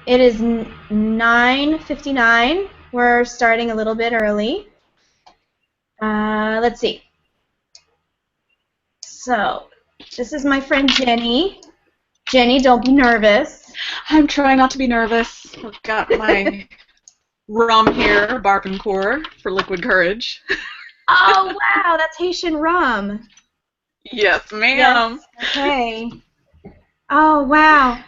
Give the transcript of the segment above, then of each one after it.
It is 9:59. We're starting a little bit early. Let's see. So, this is my friend Jenny. Jenny, don't be nervous. I'm trying not to be nervous. I've got my rum here, Barbancourt, for liquid courage. Oh, wow, that's Haitian rum. Yes, Yes, ma'am. okay. Oh, wow.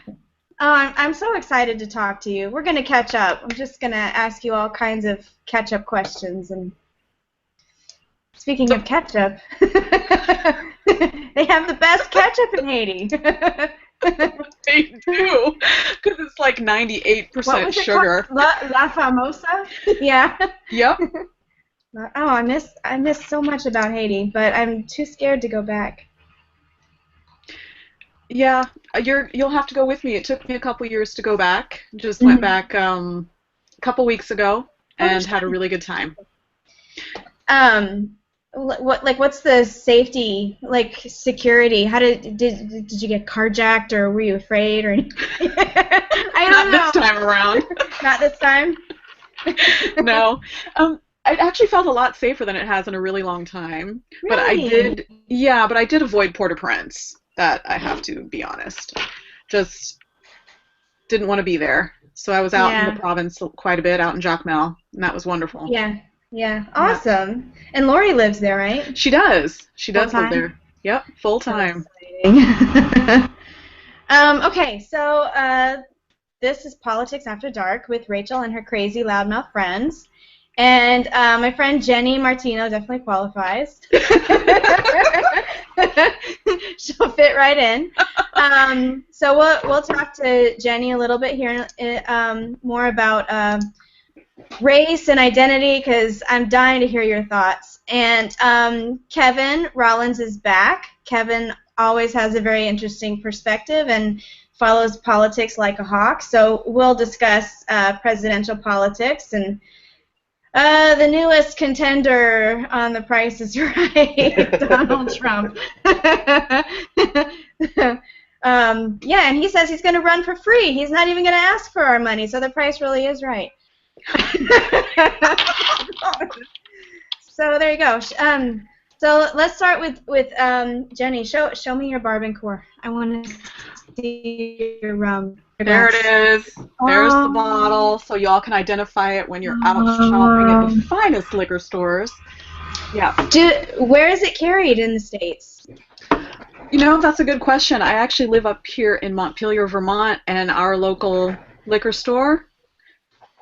Oh, I'm so excited to talk to you. We're going to catch up. I'm just going to ask you all kinds of catch-up questions. And speaking of ketchup, they have the best ketchup in Haiti. They do, because it's like What 98% was it sugar. called? La Famosa? Yeah. Yep. Oh, I miss so much about Haiti, but I'm too scared to go back. Yeah, you'll have to go with me. It took me a couple years to go back. Just went Mhm. back a couple weeks ago Oh, and had a really good time. what's the safety, like security? How did you get carjacked, or were you afraid, or anything? I don't Not this know. time around. Not this time. No. It actually felt a lot safer than it has in a really long time. But Really? but I did avoid Port-au-Prince. That I have to be honest. Just didn't want to be there. So I was out in the Yeah. province quite a bit, out in Jacmel, and that was wonderful. Yeah. Yeah. Yeah. Awesome. And Lori lives there, right? She does. She Full does live time? there. Yep, full So time. exciting. Okay, so this is Politics After Dark with Rachel and her crazy loudmouth friends. And my friend Jenny Martino definitely qualifies. She'll fit right in. So we'll talk to Jenny a little bit here, more about race and identity, because I'm dying to hear your thoughts. And Kevin Rollins is back. Kevin always has a very interesting perspective and follows politics like a hawk. So we'll discuss presidential politics and the newest contender on The Price is Right, Donald Trump. Yeah, and he says he's going to run for free. He's not even going to ask for our money, so the price really is right. So there you go. So let's start with Jenny. Show me your Barbancourt. I want to see your rum. Your There glass. it is. There's the bottle, so y'all can identify it when you're out shopping at the finest liquor stores. Yeah. Where is it carried in the States? You know, that's a good question. I actually live up here in Montpelier, Vermont, and our local liquor store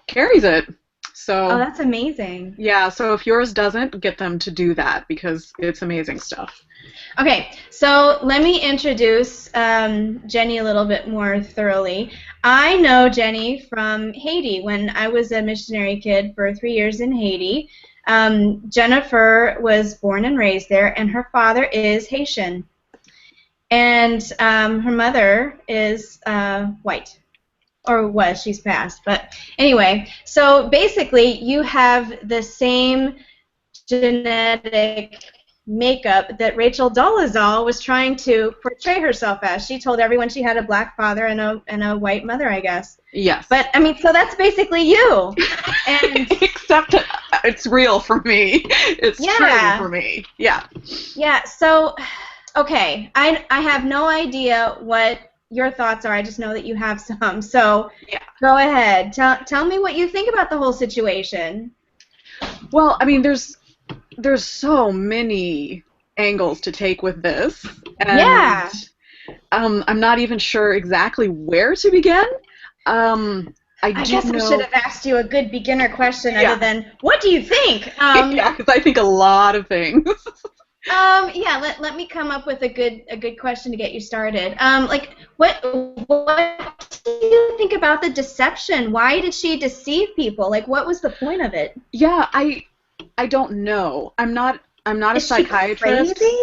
carries it. Oh, So, that's amazing. yeah, so if yours doesn't, get them to do that because it's amazing stuff. Okay, so let me introduce Jenny a little bit more thoroughly. I know Jenny from Haiti when I was a missionary kid for 3 years in Haiti. Jennifer was born and raised there, and her father is Haitian. And her mother is white, or was, she's passed. But anyway, so basically you have the same genetic makeup that Rachel Dolezal was trying to portray herself as. She told everyone she had a black father and a white mother, I guess. Yes. But I mean, so that's basically you. And Except it's real for me. It's yeah. true for me. Yeah. Yeah, so okay, I have no idea what your thoughts are. I just know that you have some. So Yeah. go ahead. Tell me what you think about the whole situation. Well, I mean, there's so many angles to take with this, and Yeah. I'm not even sure exactly where to begin. I I do guess I know. should have asked you a good beginner question Yeah. other than, what do you think? Yeah, because I think a lot of things. Yeah, let me come up with a good question to get you started. Like, what do you think about the deception? Why did she deceive people? Like, what was the point of it? Yeah, I don't know. I'm not a Is she psychiatrist. crazy?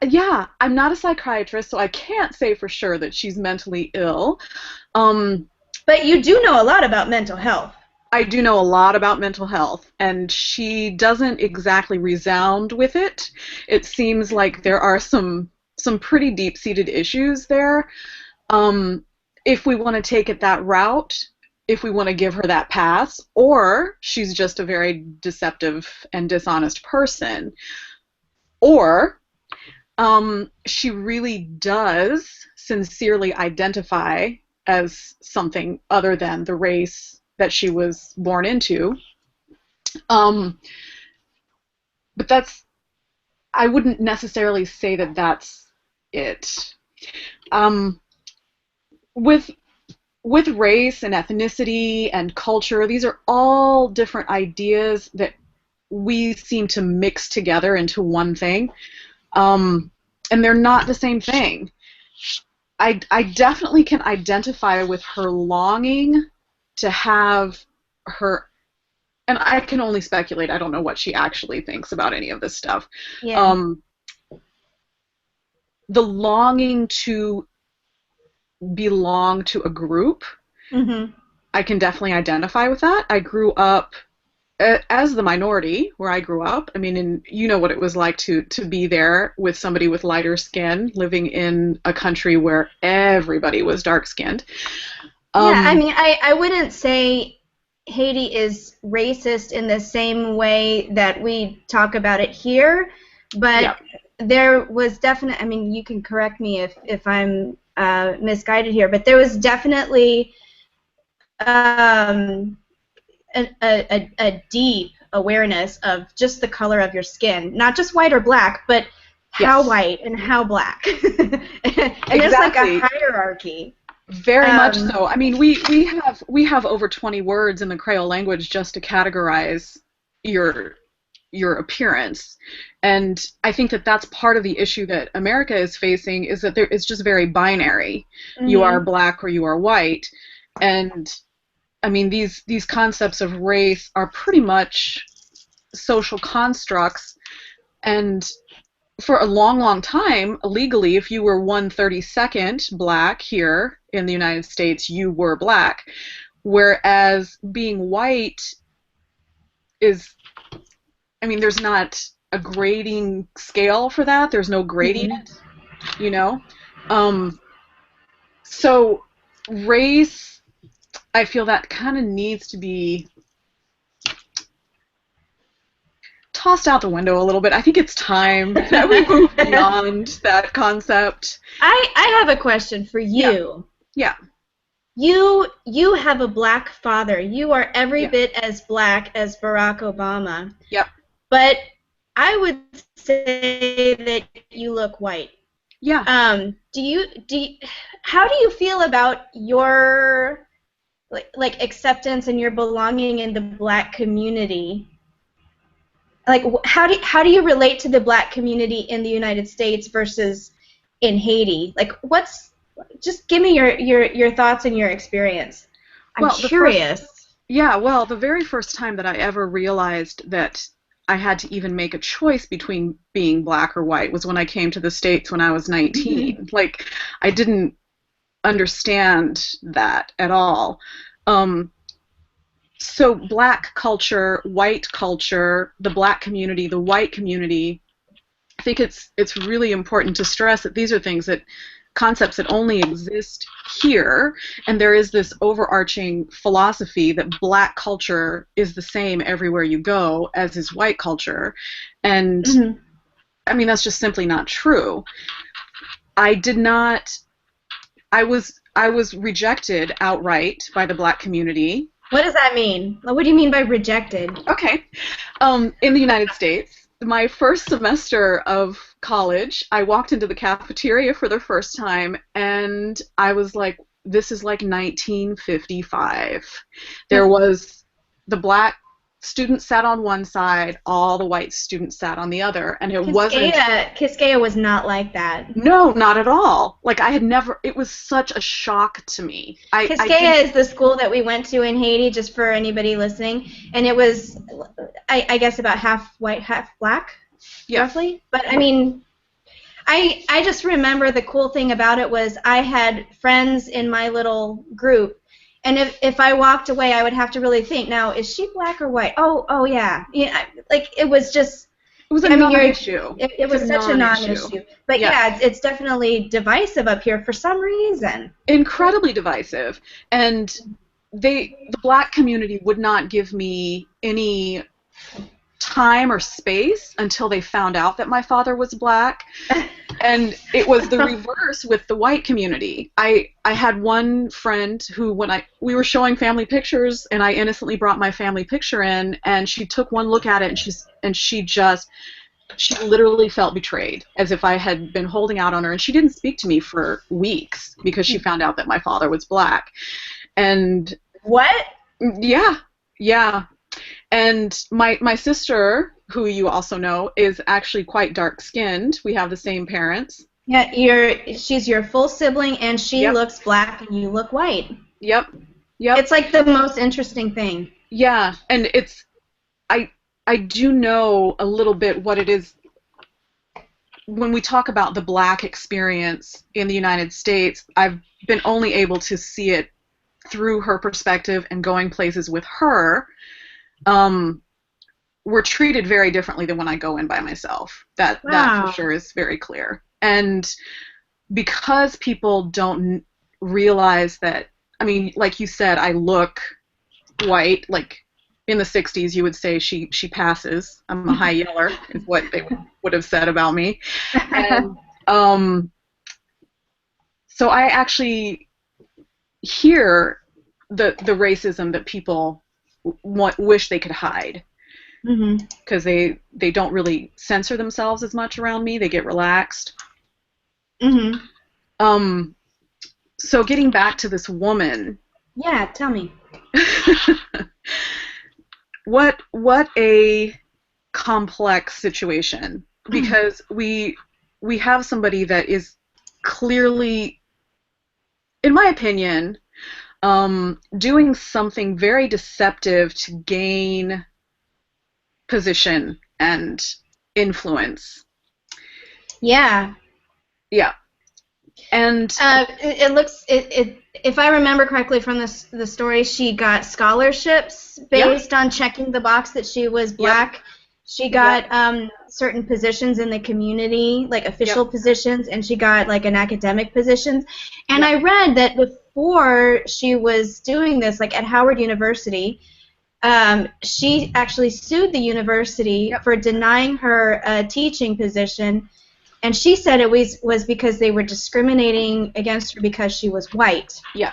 Yeah, I'm not a psychiatrist, so I can't say for sure that she's mentally ill. Um, But you do know a lot about mental health. I do know a lot about mental health, and she doesn't exactly resound with it. It seems like there are some pretty deep-seated issues there. Um, if we want to take it that route, if we want to give her that pass, or she's just a very deceptive and dishonest person, or she really does sincerely identify as something other than the race that she was born into. Um, but I wouldn't necessarily say that that's it. Um, with race and ethnicity and culture, these are all different ideas that we seem to mix together into one thing, and they're not the same thing. I definitely can identify with her longing to have her, and I can only speculate. I don't know what she actually thinks about any of this stuff. Yeah. The longing to belong to a group, Mm-hmm. I can definitely identify with that. I grew up as the minority where I grew up. I mean, and you know what it was like to be there with somebody with lighter skin, living in a country where everybody was dark skinned. Yeah, I mean, I wouldn't say Haiti is racist in the same way that we talk about it here, but Yeah. there was definite, I mean, you can correct me if I'm misguided here, but there was definitely um, a deep awareness of just the color of your skin, not just white or black, but how Yes. white and how black. And there's like a Exactly. hierarchy. Very much so. I mean, we have over 20 words in the Creole language just to categorize your appearance. And I think that that's part of the issue that America is facing, is that it's just very binary. You are Mm-hmm. black or you are white. And I mean, these concepts of race are pretty much social constructs, and for a long, long time, legally, if you were 1/32nd black here in the United States, you were black. Whereas being white is, I mean, there's not a grading scale for that. There's no gradient, you know? Um, so race, I feel that kind of needs to be tossed out the window a little bit. I think it's time that we move beyond that concept. I have a question for Yeah, you. yeah, You have a black father. You are every yeah, bit as black as Barack Obama. yep, But I would say that you look white. yeah. How do you feel about your like acceptance and your belonging in the black community? Like how do you relate to the black community in the United States versus in Haiti? Like just give me your thoughts and your experience. I'm Well, curious. the very first time that I ever realized that I had to even make a choice between being black or white was when I came to the States when I was 19. Like, I didn't understand that at all. Um, so black culture, white culture, the black community, the white community, I think it's really important to stress that these are things that concepts that only exist here, and there is this overarching philosophy that black culture is the same everywhere you go as is white culture, and Mm-hmm. I mean that's just simply not true. I did not. I was rejected outright by the black community. What does that mean? What do you mean by rejected? Okay. In the United States, my first semester of college, I walked into the cafeteria for the first time, and I was like, this is like 1955. There was the black students sat on one side, all the white students sat on the other, and it wasn't. Kiskea was not like that. No, not at all. Like I had never. It was such a shock to me. Kiskea is the school that we went to in Haiti, just for anybody listening, and it was, I guess, about half white, half black, Yeah. roughly. But I mean, I just remember the cool thing about it was I had friends in my little group, and if I walked away, I would have to really think. Now, is she black or white? Oh yeah, yeah. Like it was just. It was a I mean, non-issue. it was such a non-issue. But yeah, it's definitely divisive up here for some reason. Incredibly divisive. And the black community would not give me any time or space until they found out that my father was black. And it was the reverse with the white community. I had one friend who, when we were showing family pictures, and I innocently brought my family picture in, and she took one look at it, and she literally felt betrayed, as if I had been holding out on her, and she didn't speak to me for weeks because she found out that my father was black. And What? yeah, yeah. And my sister, who you also know, is actually quite dark-skinned. We have the same parents. Yeah, she's your full sibling, and she Yep. looks black, and you look white. Yep. Yep. It's like the most interesting thing. Yeah, and I do know a little bit what it is when we talk about the black experience in the United States. I've been only able to see it through her perspective and going places with her. We're treated very differently than when I go in by myself. That for sure is very clear. And because people don't realize that, I mean, like you said, I look white. Like in the 60s, you would say she passes. I'm a high yeller, is what they would have said about me. And so I actually hear the racism that people wish they could hide, because they don't really censor themselves as much around me. They get relaxed. So getting back to this woman. Yeah, tell me. What a complex situation, because we have somebody that is clearly, in my opinion, doing something very deceptive to gain position and influence. Yeah. Yeah. And it looks if I remember correctly from the story, she got scholarships based on checking the box that she was black. Yep. She got certain positions in the community, like official positions, and she got like an academic positions. And I read that before she was doing this, like at Howard University, she actually sued the university for denying her a teaching position. And she said it was because they were discriminating against her because she was white. Yeah.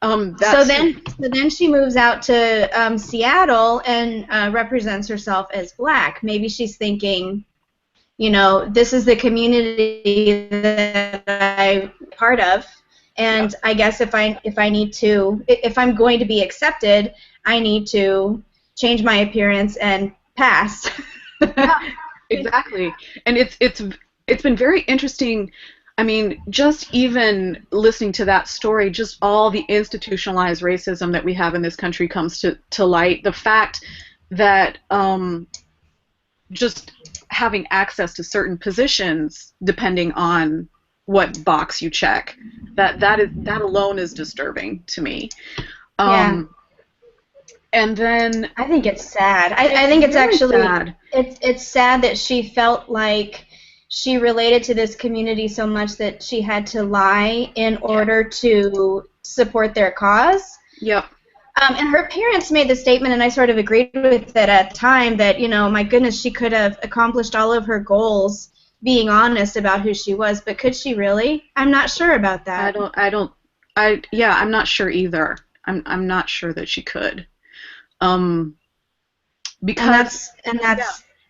So then she moves out to Seattle and represents herself as black. Maybe she's thinking, this is the community that I'm part of, and I guess if I'm going to be accepted, I need to change my appearance and pass. Yeah, exactly. And it's been very interesting. I mean, just even listening to that story, just all the institutionalized racism that we have in this country comes to light. The fact that just having access to certain positions, depending on what box you check, that alone is disturbing to me. And then I think it's sad. I think it's really actually sad. It's sad that she felt like she related to this community so much that she had to lie in order to support their cause. Yep. And her parents made the statement, and I sort of agreed with it at the time, that, my goodness, she could have accomplished all of her goals being honest about who she was, but could she really? I'm not sure about that. I'm not sure either. I'm not sure that she could. Because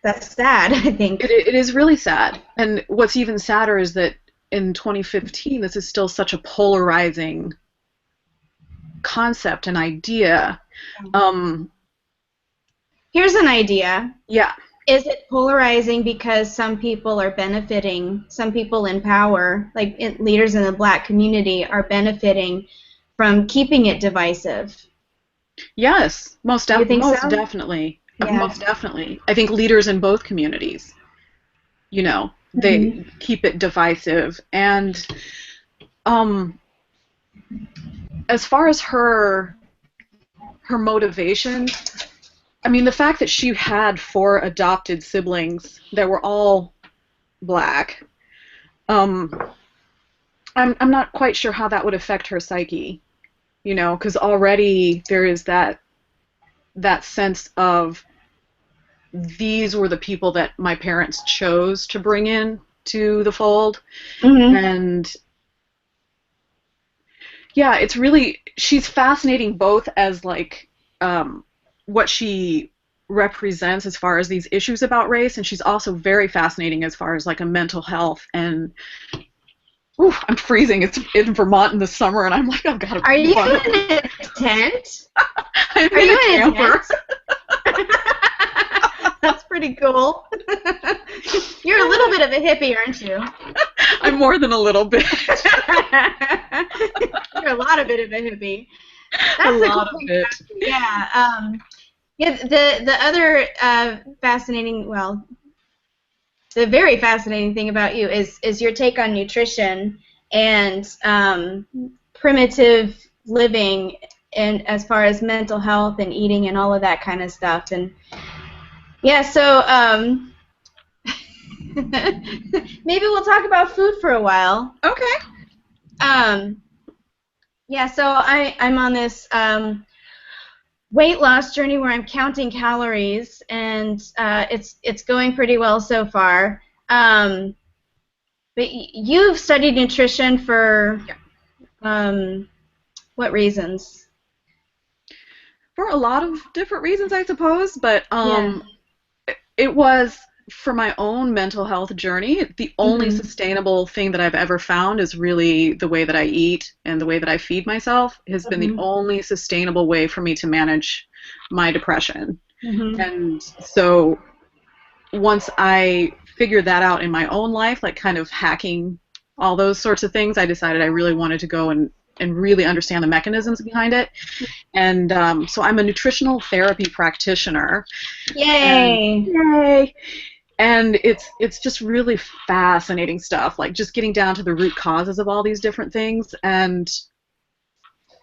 that's sad, I think. It is really sad. And what's even sadder is that in 2015, this is still such a polarizing concept and idea. Here's an idea. Yeah. Is it polarizing because some people are benefiting, some people in power, like leaders in the black community, are benefiting from keeping it divisive? Yes, most definitely. Yeah. Most definitely. I think leaders in both communities, they keep it divisive. And as far as her motivation, I mean, the fact that she had 4 adopted siblings that were all black, I'm not quite sure how that would affect her psyche. you know, because already there is that sense of these were the people that my parents chose to bring in to the fold. Hmm. And yeah, it's really, she's fascinating both as like what she represents as far as these issues about race, and she's also very fascinating as far as like a mental health. And ooh, I'm freezing. It's in Vermont in the summer, and I'm like, I've got to Are poop you on in it. a tent? I'm Are in you a in a camper. tent? That's pretty cool. You're a little bit of a hippie, aren't you? I'm more than a little bit. You're a lot of bit of a hippie. A That's the cool lot of thing it. about you. Yeah. Yeah. The other fascinating, well, the very fascinating thing about you is your take on nutrition and primitive living, and as far as mental health and eating and all of that kind of stuff. And yeah, so maybe we'll talk about food for a while. Okay. Um, yeah, so I'm on this weight loss journey where I'm counting calories, and it's going pretty well so far. But you've studied nutrition for Yeah. what reasons? For a lot of different reasons, I suppose, but Yeah. it was for my own mental health journey. The only Mhm. sustainable thing that I've ever found is really the way that I eat and the way that I feed myself has been the Mhm. only sustainable way for me to manage my depression. Mhm. And so once I figured that out in my own life, like kind of hacking all those sorts of things, I decided I really wanted to go and really understand the mechanisms behind it. And so I'm a nutritional therapy practitioner, and Yay. yay! And it's just really fascinating stuff, like just getting down to the root causes of all these different things, and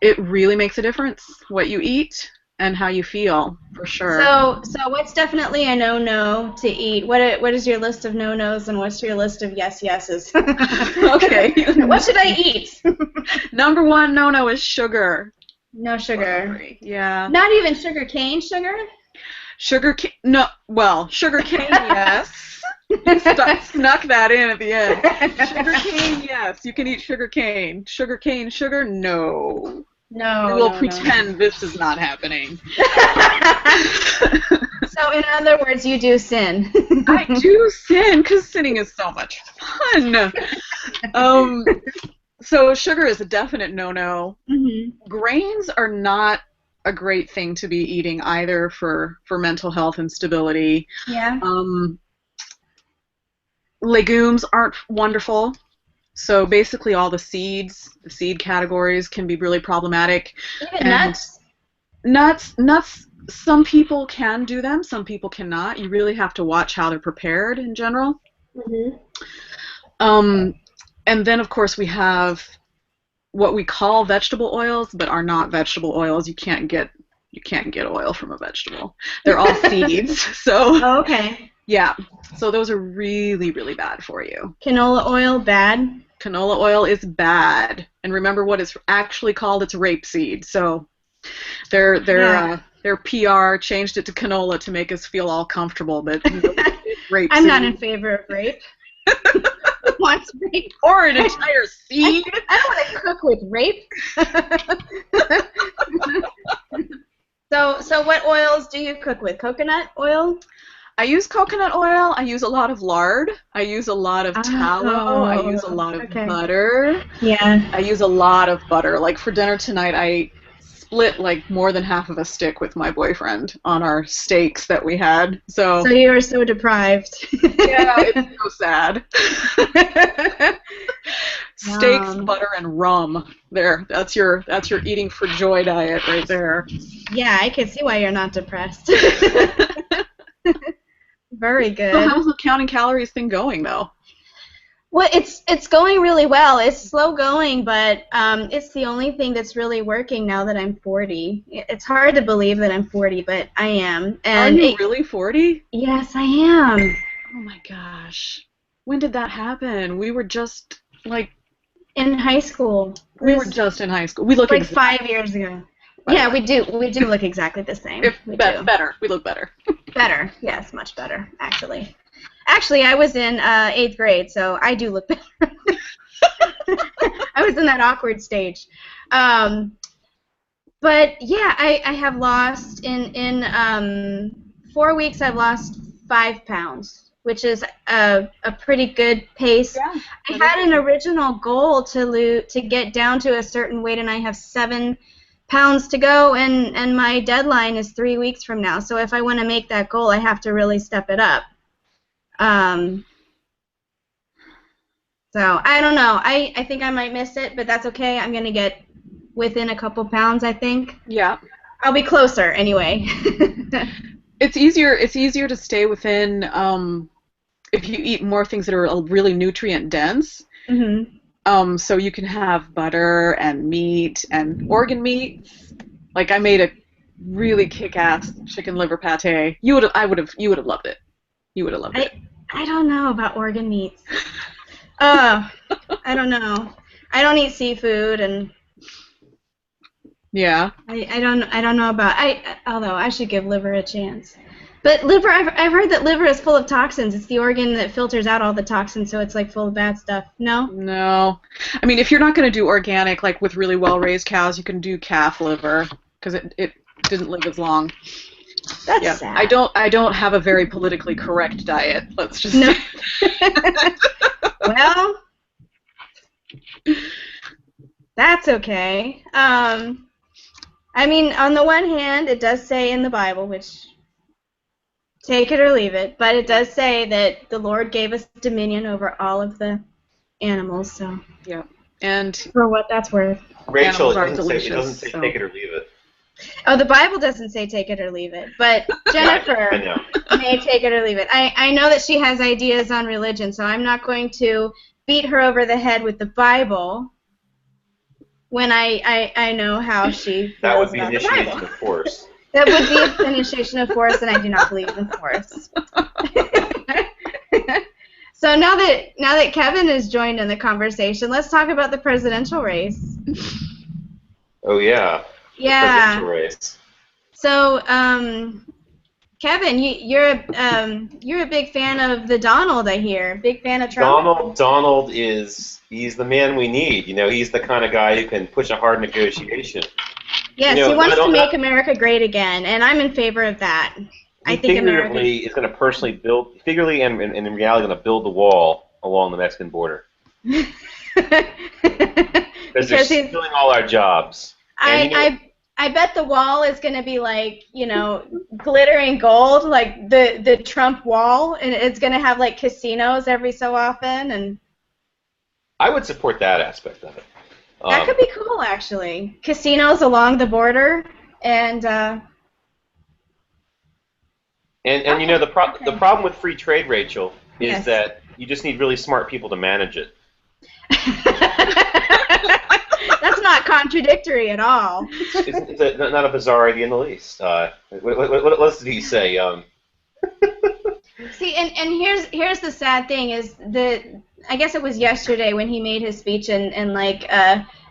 it really makes a difference what you eat and how you feel, for sure. So what's definitely a no-no to eat? What is your list of no-nos and what's your list of yes yeses? Okay. What should I eat? Number one no-no is sugar. No sugar. Sorry. Yeah. Not even sugar cane sugar? Sugar cane, no, well, sugar cane, yes. Snuck that in at the end. Sugar cane, yes. You can eat sugar cane. Sugar cane, sugar, no. We No, will no, no, no. pretend this is not happening. So in other words, you do sin. I do sin because sinning is so much fun. Um, so sugar is a definite no-no. Hmm. Grains are not a great thing to be eating either for mental health and stability. Yeah. Um, legumes aren't wonderful. So basically all the seed categories can be really problematic. Even And nuts? nuts, some people can do them, some people cannot. You really have to watch how they're prepared in general. Hmm. Um, and then of course we have what we call vegetable oils, but are not vegetable oils. You can't get oil from a vegetable. They're all seeds. So Oh, okay. yeah. So those are really, really bad for you. Canola oil, bad? Canola oil is bad. And remember what it's actually called? It's rapeseed. So their their Yeah. uh, their PR changed it to canola to make us feel all comfortable, but no, it's I'm not in rapeseed. favor of rape. Who wants rape? Or an entire seed. I don't want to cook with rape. So what oils do you cook with? Coconut oil? I use coconut oil. I use a lot of lard. I use a lot of tallow. I use a Oh, lot of okay. butter. Yeah. I use a lot of butter. Like for dinner tonight, I split like more than half of a stick with my boyfriend on our steaks that we had. So So you are so deprived. yeah, it's so sad. Steaks, Um, butter, and rum. There, that's your eating for joy diet right there. yeah, I can see why you're not depressed. Very So good. how's the counting calories thing going though? Well, it's going really well. It's slow going, but it's the only thing that's really working now that I'm 40. It's hard to believe that I'm 40, but I am. Are And you really 40? yes, I am. Oh my gosh. When did that happen? We were just like in high school. It We were was just in high school. We look like exact, 5 years ago. by the Yeah, way. we do look exactly the same. We do. Better. We look better. Better. Yes, much better, actually. Actually, I was in 8th grade, so I do look better. I was in that awkward stage. But yeah, I have lost in 4 weeks. I've lost 5 pounds, which is a pretty good pace. Yeah, I that is had an original goal to get down to a certain weight, and I have 7 pounds to go, and my deadline is 3 weeks from now. So if I want to make that goal, I have to really step it up. Um, so I don't know. I think I might miss it, but that's okay. I'm gonna get within a couple pounds, I think. Yeah. I'll be closer anyway. It's easier to stay within if you eat more things that are really nutrient dense. Mhm. So you can have butter and meat and organ meats. Like I made a really kick-ass chicken liver pate. You would have loved it. You would have loved it. I don't know about organ meats. I don't know. I don't eat seafood, and Yeah. I don't know about although I should give liver a chance. But liver, I've heard that liver is full of toxins. It's the organ that filters out all the toxins, so it's like full of bad stuff. No? No. I mean, if you're not going to do organic, like with really well-raised cows, you can do calf liver because it didn't live as long. That's Yeah. sad. I don't have a very politically correct diet. Let's just No. say. Well, that's okay. I mean, on the one hand, it does say in the Bible, which take it or leave it, but it does say that the Lord gave us dominion over all of the animals, so Yeah. And for what that's worth. Rachel, animals are it delicious. doesn't say So. take it or leave it. Oh, the Bible doesn't say take it or leave it, but Jennifer I know. may take it or leave it. I know that she has ideas on religion, so I'm not going to beat her over the head with the Bible when I know how she feels That would be about the initiation Bible. of force. That would be an initiation of force, and I do not believe in force. So now that Kevin has joined in the conversation, let's talk about the presidential race. Oh yeah. Yeah. The presidential race. So, Kevin, you're a big fan of the Donald, I hear. Big fan of Trump. Donald he's the man we need. You know, he's the kind of guy who can push a hard negotiation. Yes, You know, he wants to Donald- make America great again, and I'm in favor of that. I He think figuratively is going to personally build, figuratively and in reality, going to build the wall along the Mexican border because they're he's. stealing all our jobs. And, you know, I bet the wall is going to be like, glittering gold, like the Trump wall, and it's going to have like casinos every so often, and I would support that aspect of it. that could be cool, actually. Casinos along the border, and And you know the problem with free trade, Rachel, is Yes. that you just need really smart people to manage it. that's not contradictory at all. It's not a bizarre idea in the least. What else did he say? See, and here's the sad thing is that I guess it was yesterday when he made his speech and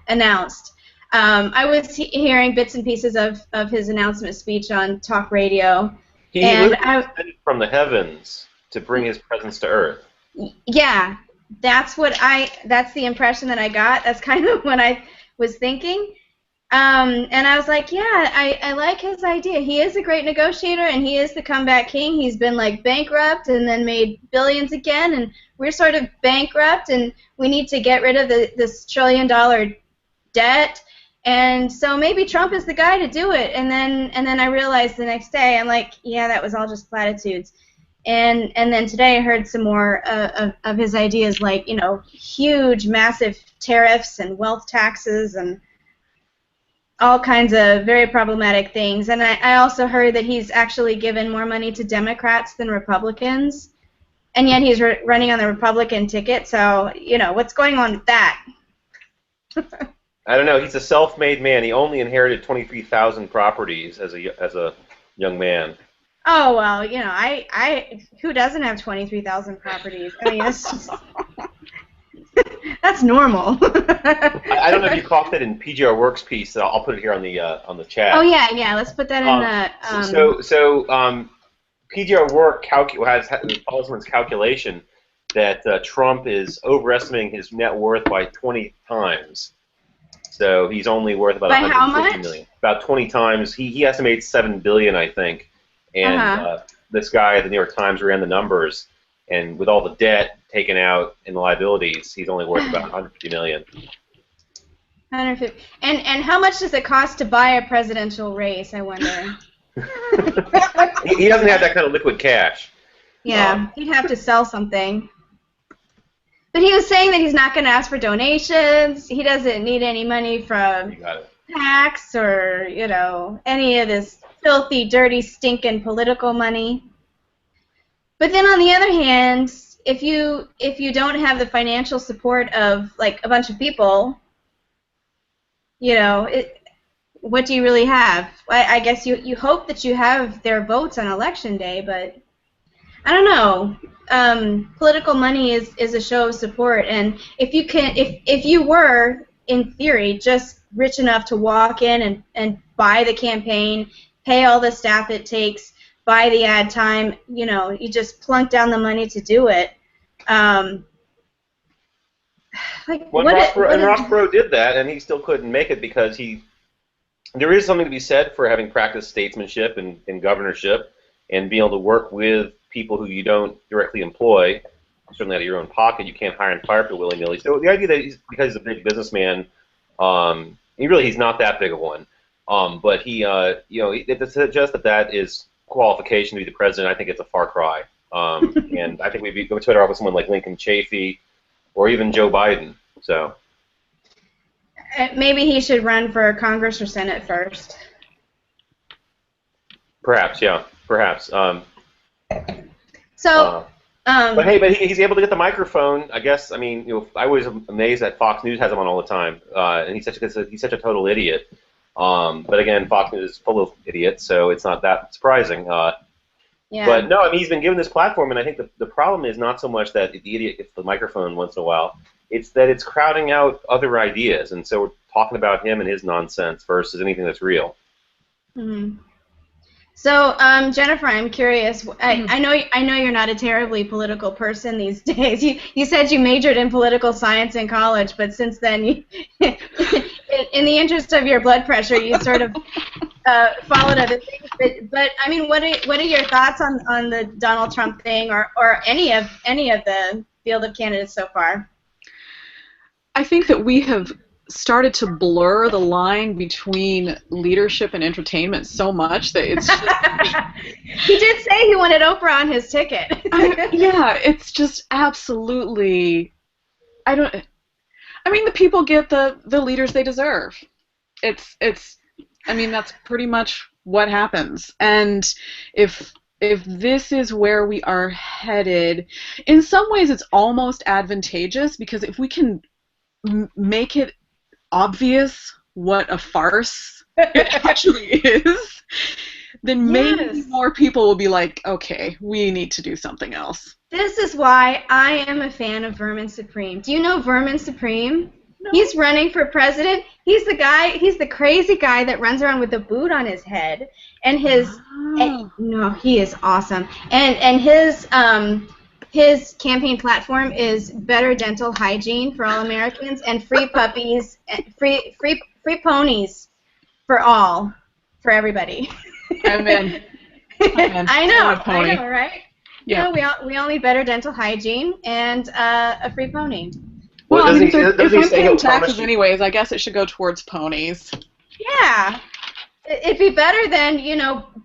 announced. I was hearing bits and pieces of his announcement speech on talk radio. He And descended from the heavens to bring his presence to earth. Yeah, that's the impression that I got. That's kind of what I was thinking. And I was like, yeah, I like his idea. He is a great negotiator, and he is the comeback king. He's been like bankrupt and then made billions again, and we're sort of bankrupt, and we need to get rid of this $1 trillion debt. And so maybe Trump is the guy to do it. And then I realized the next day, I'm like, yeah, that was all just platitudes. And then today I heard some more of his ideas, like, huge, massive tariffs and wealth taxes and all kinds of very problematic things. And I also heard that he's actually given more money to Democrats than Republicans, and yet he's running on the Republican ticket. So, what's going on with that? I don't know. He's a self-made man. He only inherited 23,000 properties as a young man. Oh, well, I who doesn't have 23,000 properties? I mean, it's just, That's normal. I don't know if you caught that in PGR Works piece. I'll put it here on the chat. Oh yeah. Let's put that in the. PGR Work has Osmond's calculation that Trump is overestimating his net worth by 20 times. So he's only worth about By how 150 much? million. About 20 times. He estimates $7 billion, I think. And this guy at the New York Times ran the numbers, and with all the debt taken out and the liabilities, he's only worth about 150 million. 150. And how much does it cost to buy a presidential race? I wonder. He doesn't have that kind of liquid cash. Yeah, he'd have to sell something. But he was saying that he's not going to ask for donations. He doesn't need any money from PACs or, any of this filthy, dirty, stinking political money. But then on the other hand, if you don't have the financial support of like a bunch of people, what do you really have? I guess you hope that you have their votes on election day, but I don't know. Political money is a show of support, and if you were in theory just rich enough to walk in and buy the campaign, pay all the staff it takes, buy the ad time, you just plunk down the money to do it. Ross Perot did that, and he still couldn't make it because there is something to be said for having practiced statesmanship and governorship and being able to work with people who you don't directly employ, certainly out of your own pocket. You can't hire and fire people willy-nilly. So the idea that because he's a big businessman, he's not that big of one, but it suggests that is qualification to be the president. I think it's a far cry. And I think we'd be better off with someone like Lincoln Chafee or even Joe Biden. So maybe he should run for Congress or Senate first. Perhaps, yeah, perhaps. But he's able to get the microphone. I guess. I mean, I was amazed that Fox News has him on all the time, and he's such a total idiot. But again, Fox News is full of idiots, so it's not that surprising. Yeah. But no, I mean, he's been given this platform, and I think the problem is not so much that the idiot gets the microphone once in a while. It's that it's crowding out other ideas, and so we're talking about him and his nonsense versus anything that's real. Mm-hmm. So, Jennifer, I'm curious. I know you're not a terribly political person these days. You said you majored in political science in college, but since then, in the interest of your blood pressure, you sort of followed other things. But I mean, what are your thoughts on the Donald Trump thing, or any of the field of candidates so far? I think that we have started to blur the line between leadership and entertainment so much that it's just... He did say he wanted Oprah on his ticket. Yeah, it's just absolutely... I mean, the people get the leaders they deserve. I mean, that's pretty much what happens. And if this is where we are headed, in some ways it's almost advantageous, because if we can make it obvious what a farce it actually is, then maybe more people will be like, okay, we need to do something else. This is why I am a fan of Vermin Supreme. Do you know Vermin Supreme? No. He's running for president. He's the crazy guy that runs around with a boot on his head, and he is awesome. And his campaign platform is better dental hygiene for all Americans and free puppies, free ponies for everybody. I'm in. I know, right? Yeah. We all need better dental hygiene and a free pony. Well, I mean, if I'm paying taxes anyways, I guess it should go towards ponies. Yeah. It'd be better than,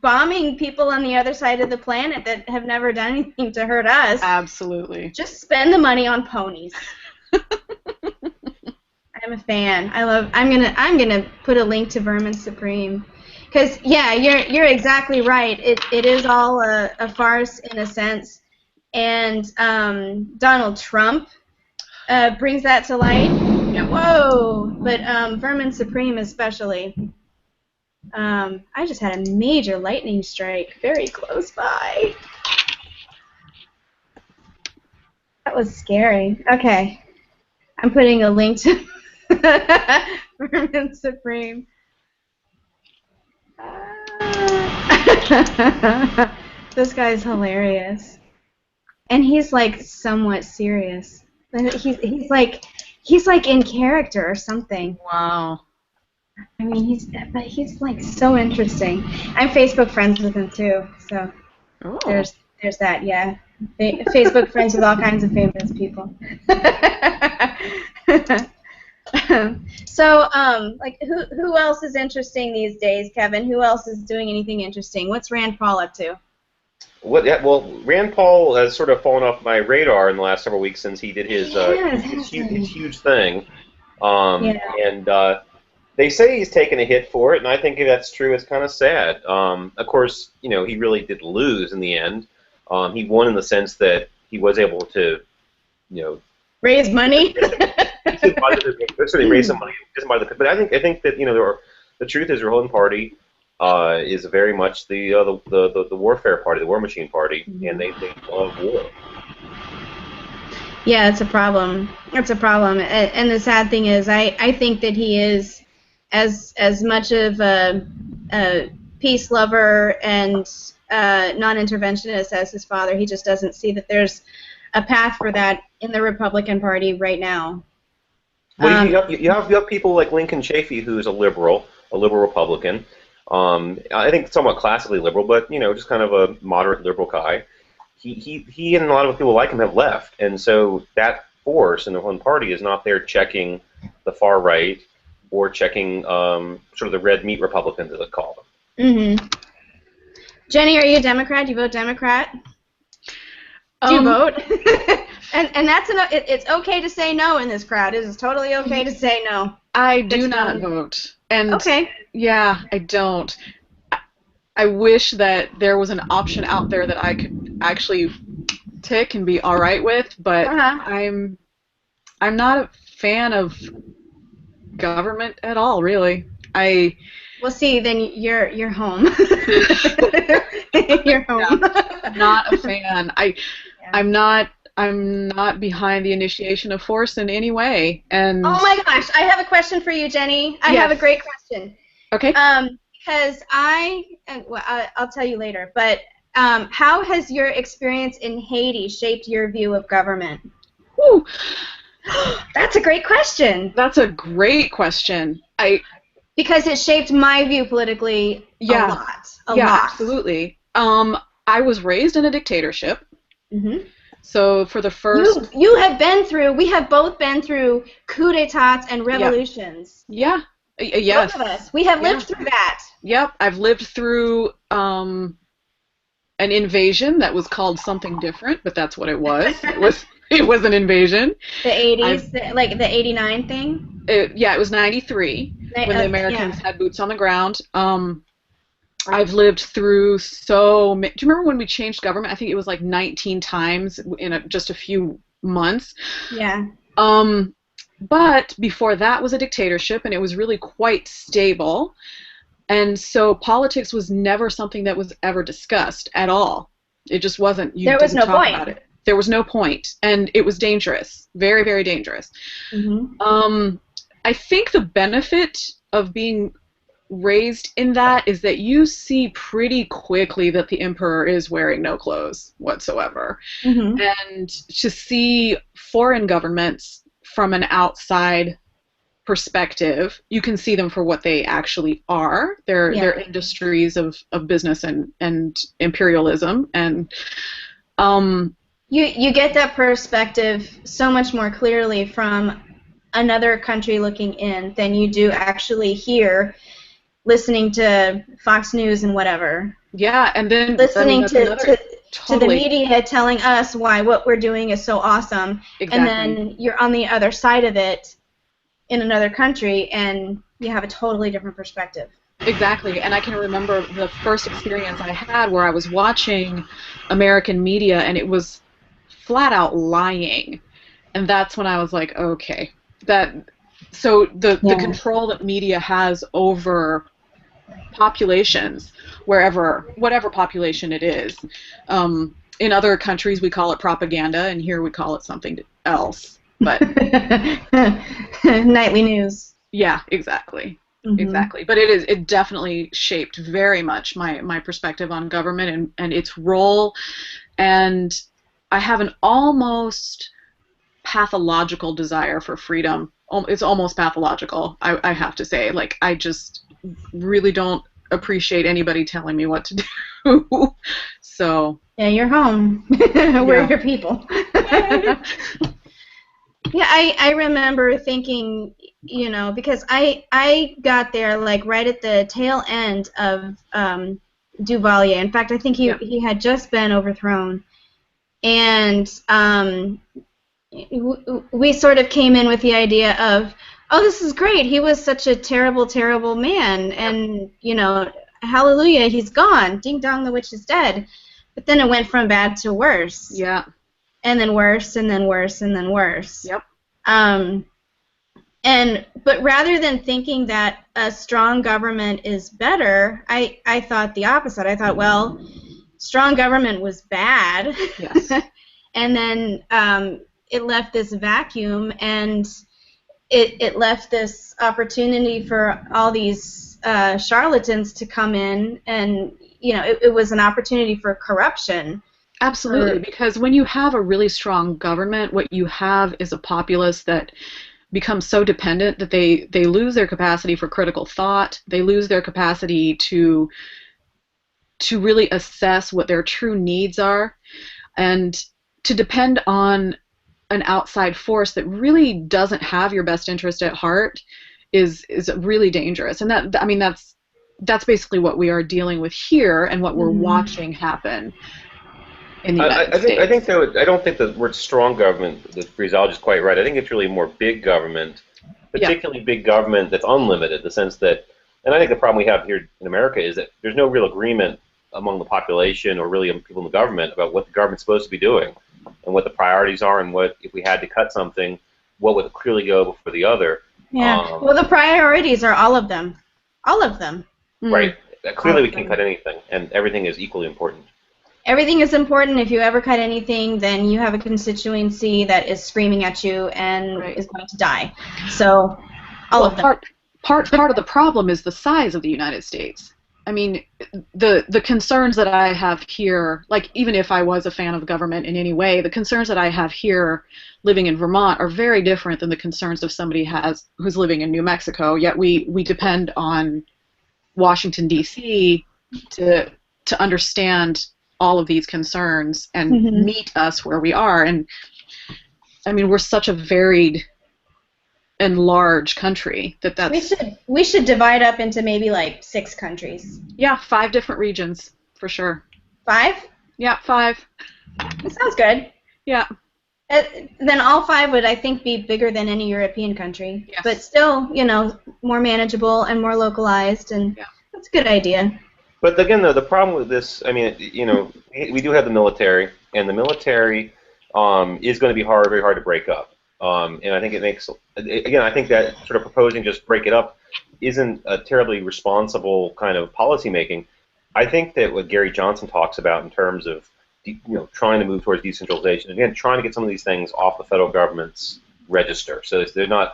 bombing people on the other side of the planet that have never done anything to hurt us. Absolutely. Just spend the money on ponies. I'm a fan. I'm gonna put a link to Vermin Supreme. Because, yeah, you're exactly right. It is all a farce in a sense. And Donald Trump brings that to light. Yeah. Whoa! But Vermin Supreme especially. I just had a major lightning strike very close by. That was scary. Okay. I'm putting a link to Vermin Supreme. This guy's hilarious, and he's like somewhat serious. He's like in character or something. Wow. I mean, he's like so interesting. I'm Facebook friends with him too, so there's that. Yeah, Facebook friends with all kinds of famous people. So, like, who else is interesting these days, Kevin? Who else is doing anything interesting? What's Rand Paul up to? Well, Rand Paul has sort of fallen off my radar in the last several weeks since he did his huge thing. And they say he's taken a hit for it, and I think if that's true, it's kind of sad. Of course, he really did lose in the end. He won in the sense that he was able to, raise money. Certainly raise some money. But I think that the truth is, the Republican Party is very much the warfare party, the war machine party, and they love war. Yeah, it's a problem. It's a problem. And the sad thing is, I think that he is as much of a peace lover and non-interventionist as his father. He just doesn't see that there's a path for that in the Republican Party right now. Well, you have people like Lincoln Chafee, who is a liberal Republican. I think somewhat classically liberal, but just kind of a moderate liberal guy. He and a lot of people like him have left, and so that force in the Republican Party is not there checking the far right or checking sort of the red meat Republicans, as they call them. Mm-hmm. Jenny, are you a Democrat? Do you vote Democrat? Do you vote? and that's it's okay to say no in this crowd. It is totally okay to say no. I do not vote. And okay. Yeah, I don't. I wish that there was an option out there that I could actually tick and be all right with, but I'm not a fan of government at all, really. Well, see, then you're home. You're home. Yeah, I'm not a fan. I'm not behind the initiation of force in any way. And oh my gosh, I have a question for you, Jenny. I have a great question. Okay. Because I'll tell you later. But how has your experience in Haiti shaped your view of government? Ooh. That's a great question. That's a great question. Because it shaped my view politically a lot. A lot. Absolutely. I was raised in a dictatorship. Mm-hmm. So for the first... we have both been through coups d'etats and revolutions. Yeah. Yes. Both of us. We have lived through that. Yep. I've lived through an invasion that was called something different, but that's what it was. It was an invasion. The 80s, like the 89 thing? It was 93 when the Americans had boots on the ground. I've lived through so many. Do you remember when we changed government? I think it was like 19 times in just a few months. Yeah. But before that was a dictatorship, and it was really quite stable. And so politics was never something that was ever discussed at all. It just wasn't. There was no point about it. There was no point, and it was dangerous, very, very dangerous. Mm-hmm. I think the benefit of being raised in that is that you see pretty quickly that the emperor is wearing no clothes whatsoever. Mm-hmm. And to see foreign governments from an outside perspective, you can see them for what they actually are. They're industries of business and imperialism, and you get that perspective so much more clearly from another country looking in than you do actually here listening to Fox News and whatever. Yeah, and then listening to the media telling us why what we're doing is so awesome. Exactly. And then you're on the other side of it in another country and you have a totally different perspective. Exactly, and I can remember the first experience I had where I was watching American media and it was flat out lying. And that's when I was like, okay, so the control that media has over populations, whatever population it is. In other countries we call it propaganda, and here we call it something else. But nightly news. yeah, exactly. Mm-hmm. Exactly. But it definitely shaped very much my perspective on government and its role. And I have an almost pathological desire for freedom. It's almost pathological, I have to say. Like, I just really don't appreciate anybody telling me what to do. So yeah, you're home. We're your people. Yeah, I remember thinking, because I got there like right at the tail end of Duvalier. In fact, I think he had just been overthrown, and we sort of came in with the idea of, oh, this is great. He was such a terrible, terrible man, and hallelujah, he's gone. Ding dong, the witch is dead. But then it went from bad to worse. Yeah. And then worse, and then worse, and then worse. Yep. But rather than thinking that a strong government is better, I thought the opposite. I thought, well, strong government was bad. Yes. And then it left this vacuum, and it left this opportunity for all these charlatans to come in, and it was an opportunity for corruption. Absolutely, because when you have a really strong government, what you have is a populace that becomes so dependent that they lose their capacity for critical thought. They lose their capacity to really assess what their true needs are, and to depend on an outside force that really doesn't have your best interest at heart is really dangerous. And that's basically what we are dealing with here, and what we're watching happen in the United States. I think though, I don't think the word strong government, the phraseology is quite right. I think it's really more big government, particularly big government that's unlimited, the sense that, and I think the problem we have here in America is that there's no real agreement among the population or really among people in the government about what the government's supposed to be doing and what the priorities are, and what, if we had to cut something, what would clearly go before the other. Yeah, well, the priorities are all of them. All of them. Right. Clearly we can't cut anything, and everything is equally important. Everything is important. If you ever cut anything, then you have a constituency that is screaming at you and is going to die. So, all of them. Part of the problem is the size of the United States. I mean, the concerns that I have here, like, even if I was a fan of government in any way, the concerns that I have here living in Vermont are very different than the concerns of somebody who's living in New Mexico, yet we depend on Washington, D.C. to understand all of these concerns and meet us where we are. And I mean, we're such a varied and large country that's we should divide up into maybe like 6 countries. Yeah, 5 different regions for sure. 5? Yeah, 5. That sounds good. Yeah. Then all 5 would, I think, be bigger than any European country. Yes. But still, more manageable and more localized, and that's a good idea. But again, though, the problem with this, I mean, we do have the military, and the military is going to be very hard to break up. And I think it makes, again, I think that sort of proposing just break it up isn't a terribly responsible kind of policy making. I think that what Gary Johnson talks about in terms of, trying to move towards decentralization, again, trying to get some of these things off the federal government's register, so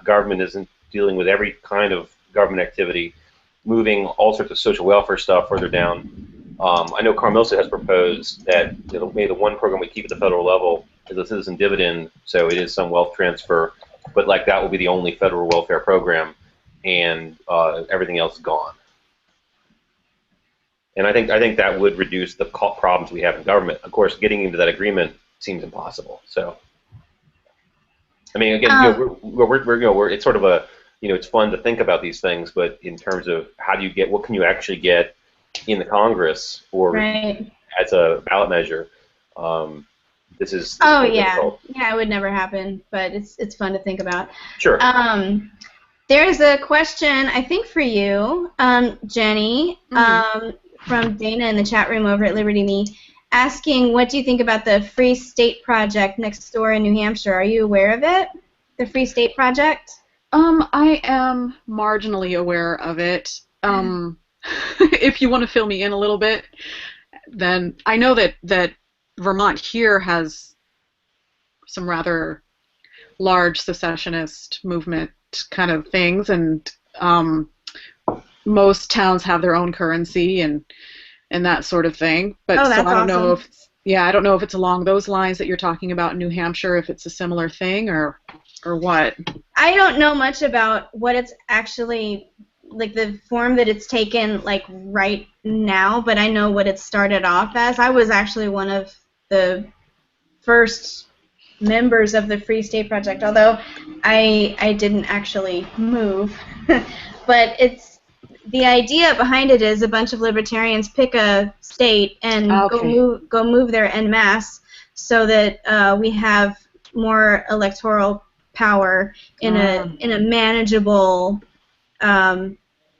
government isn't dealing with every kind of government activity, moving all sorts of social welfare stuff further down. I know Carmilsa has proposed that maybe the one program we keep at the federal level is a citizen dividend, so it is some wealth transfer, but like that will be the only federal welfare program, and everything else is gone. And I think that would reduce the problems we have in government. Of course, getting into that agreement seems impossible. So, I mean, again, it's sort of a, it's fun to think about these things, but in terms of what can you actually get in the Congress or as a ballot measure, this is difficult. Yeah, it would never happen, but it's fun to think about. Sure. There's a question, I think, for you, Jenny, from Dana in the chat room over at Liberty.me, asking, what do you think about the Free State Project next door in New Hampshire? Are you aware of it? The Free State Project? I am marginally aware of it. If you want to fill me in a little bit, then I know that Vermont here has some rather large secessionist movement kind of things, and most towns have their own currency and that sort of thing. But Oh, so that's I don't know awesome. if I don't know if it's along those lines that you're talking about in New Hampshire, if it's a similar thing or what. I don't know much about what it's actually like the form that it's taken like right now, but I know what it started off as. I was actually one of the first members of the Free State Project, although I didn't actually move. But it's the idea behind it is a bunch of libertarians pick a state and Okay. go move there en masse so that we have more electoral power in a manageable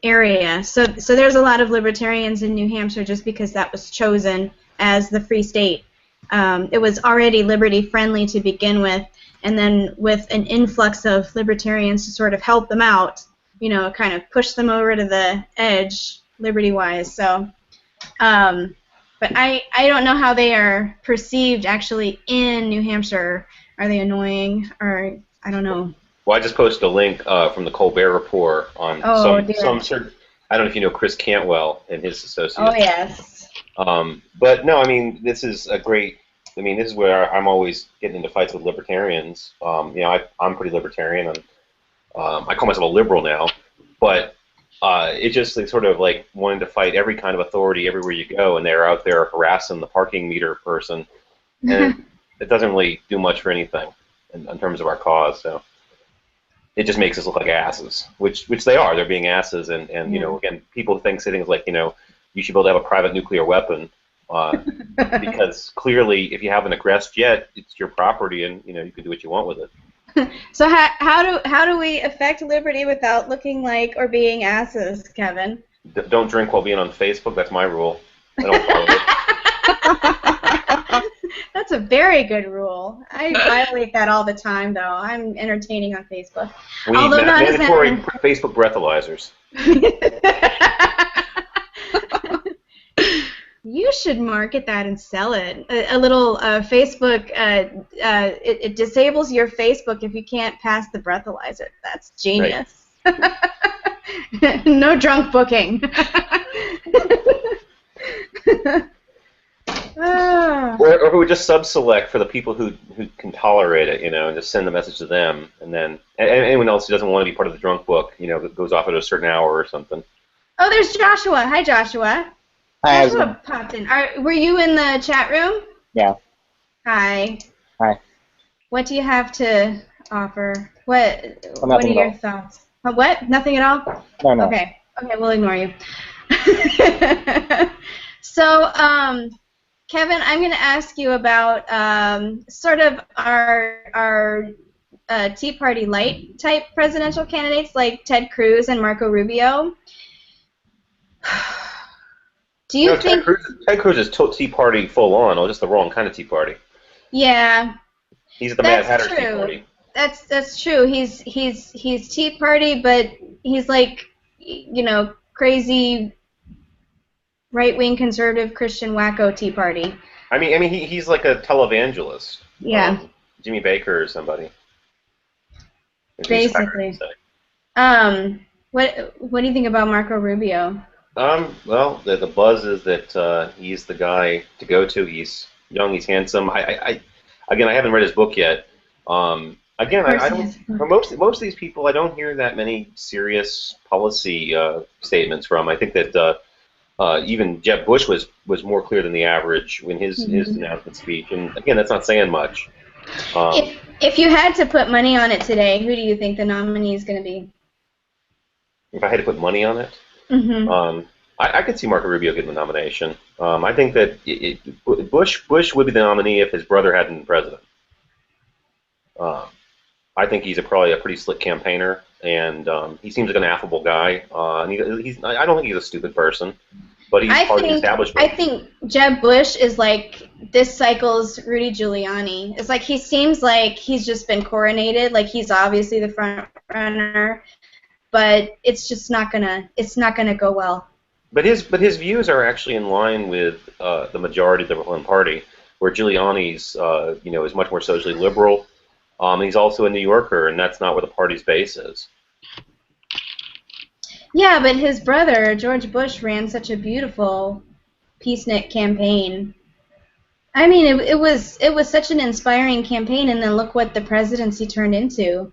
area. So there's a lot of libertarians in New Hampshire just because that was chosen as the free state. It was already liberty friendly to begin with, and then with an influx of libertarians to sort of help them out, kind of push them over to the edge liberty-wise. So, but I don't know how they are perceived actually in New Hampshire. Are they annoying, or I don't know. Well, I just posted a link from the Colbert Report on Oh some dear. certain. I don't know if you know Chris Cantwell and his Oh associates. yes. But no, I mean, this is a great. I mean, this is where I'm always getting into fights with libertarians. I'm pretty libertarian, and I call myself a liberal now. But it just like, sort of like wanting to fight every kind of authority everywhere you go, and they're out there harassing the parking meter person, and it doesn't really do much for anything in terms of our cause. So it just makes us look like asses, which they are. They're being asses, and again, people think sitting is like, you should be able to have a private nuclear weapon, because clearly, if you haven't aggressed yet, it's your property, and you can do what you want with it. So how do we affect liberty without looking like or being asses, Kevin? Don't drink while being on Facebook. That's my rule. I don't follow it. That's a very good rule. I violate that all the time, though. I'm entertaining on Facebook. We need Although not as mandatory Facebook breathalyzers. You should market that and sell it. A little Facebook. It disables your Facebook if you can't pass the breathalyzer. That's genius. Right. No drunk booking. Or who would just sub-select for the people who can tolerate it, and just send the message to them, and then anyone else who doesn't want to be part of the drunk book, goes off at a certain hour or something. Oh, there's Joshua. Hi, Joshua. Hi, Joshua popped in. Were you in the chat room? Yeah. Hi. Hi. What do you have to offer? What Well, are your all. thoughts? What? Nothing at all? No. Okay, we'll ignore you. So, Kevin, I'm going to ask you about sort of our Tea Party light type presidential candidates like Ted Cruz and Marco Rubio. Do you think Ted Cruz is Tea Party full on, or just the wrong kind of Tea Party? Yeah. He's the Mad Hatter Tea Party. That's true. He's Tea Party, but he's like, crazy right-wing conservative Christian wacko Tea Party. I mean, he's like a televangelist. Yeah. Jimmy Baker or somebody. Basically. What do you think about Marco Rubio? Well, the buzz is that he's the guy to go to. He's young, he's handsome. I haven't read his book yet. Again, I don't. For most of these people, I don't hear that many serious policy statements from. I think that even Jeb Bush was more clear than the average in his announcement speech. And again, that's not saying much. If you had to put money on it today, who do you think the nominee is going to be? If I had to put money on it, mm-hmm. I could see Marco Rubio getting the nomination. I think that Bush would be the nominee if his brother hadn't been president. I think he's probably a pretty slick campaigner, and he seems like an affable guy. And I don't think he's a stupid person, but he's part of the establishment. I think Jeb Bush is like this cycle's Rudy Giuliani. It's like he seems like he's just been coronated, like he's obviously the front runner, but it's just not gonna go well. But his views are actually in line with the majority of the Republican Party, where Giuliani's is much more socially liberal. He's also a New Yorker, and that's not where the party's base is. Yeah, but his brother, George Bush, ran such a beautiful peacenik campaign. I mean, it was such an inspiring campaign, and then look what the presidency turned into. Right.